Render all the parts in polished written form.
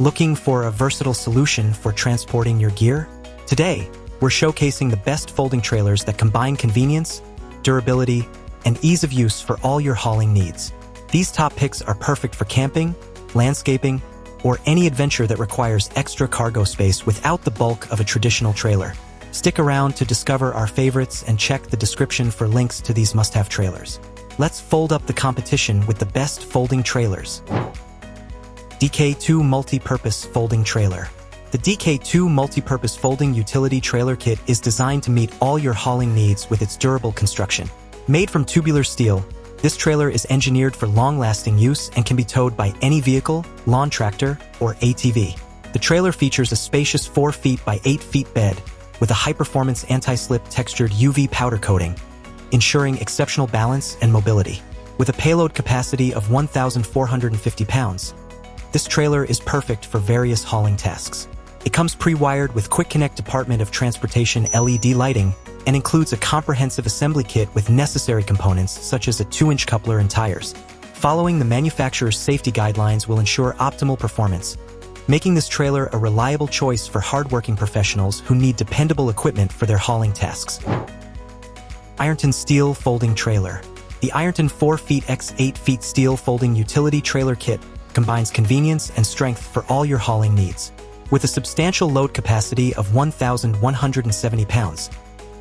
Looking for a versatile solution for transporting your gear? Today, we're showcasing the best folding trailers that combine convenience, durability, and ease of use for all your hauling needs. These top picks are perfect for camping, landscaping, or any adventure that requires extra cargo space without the bulk of a traditional trailer. Stick around to discover our favorites and check the description for links to these must-have trailers. Let's fold up the competition with the best folding trailers. DK2 Multi-Purpose Folding Trailer. The DK2 Multi-Purpose Folding Utility Trailer Kit is designed to meet all your hauling needs with its durable construction. Made from tubular steel, this trailer is engineered for long-lasting use and can be towed by any vehicle, lawn tractor, or ATV. The trailer features a spacious 4 feet by 8 feet bed with a high-performance anti-slip textured UV powder coating, ensuring exceptional balance and mobility. With a payload capacity of 1,450 pounds, this trailer is perfect for various hauling tasks. It comes pre-wired with Quick Connect Department of Transportation LED lighting and includes a comprehensive assembly kit with necessary components such as a 2-inch coupler and tires. Following the manufacturer's safety guidelines will ensure optimal performance, making this trailer a reliable choice for hardworking professionals who need dependable equipment for their hauling tasks. IRONTON Steel Folding Trailer. The IRONTON 4 feet x 8 feet steel folding utility trailer kit combines convenience and strength for all your hauling needs. With a substantial load capacity of 1,170 pounds,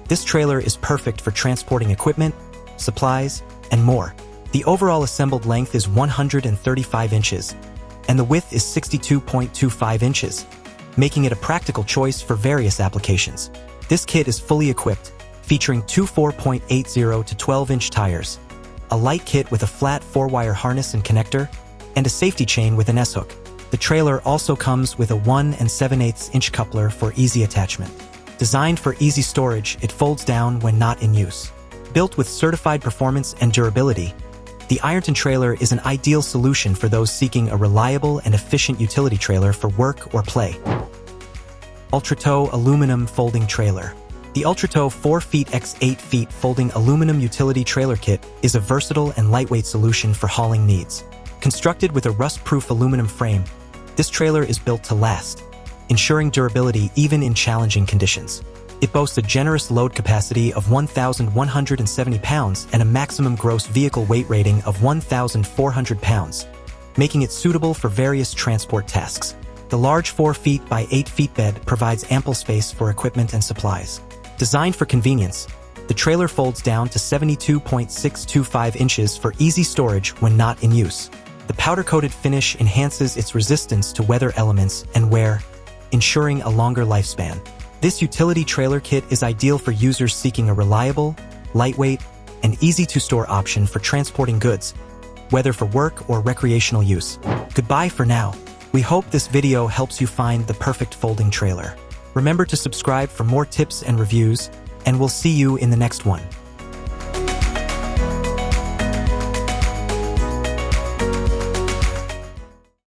this trailer is perfect for transporting equipment, supplies, and more. The overall assembled length is 135 inches, and the width is 62.25 inches, making it a practical choice for various applications. This kit is fully equipped, featuring two 4.80 to 12-inch tires, a light kit with a flat 4-wire harness and connector, and a safety chain with an S-hook. The trailer also comes with a 1 7/8-inch coupler for easy attachment. Designed for easy storage, it folds down when not in use. Built with certified performance and durability, the IRONTON trailer is an ideal solution for those seeking a reliable and efficient utility trailer for work or play. UltraTow Aluminum Folding Trailer. The UltraTow 4 feet x 8 feet folding aluminum utility trailer kit is a versatile and lightweight solution for hauling needs. Constructed with a rust-proof aluminum frame, this trailer is built to last, ensuring durability even in challenging conditions. It boasts a generous load capacity of 1,170 pounds and a maximum gross vehicle weight rating of 1,400 pounds, making it suitable for various transport tasks. The large 4 feet by 8 feet bed provides ample space for equipment and supplies. Designed for convenience, the trailer folds down to 72.625 inches for easy storage when not in use. The powder-coated finish enhances its resistance to weather elements and wear, ensuring a longer lifespan. This utility trailer kit is ideal for users seeking a reliable, lightweight, and easy-to-store option for transporting goods, whether for work or recreational use. Goodbye for now. We hope this video helps you find the perfect folding trailer. Remember to subscribe for more tips and reviews, and we'll see you in the next one.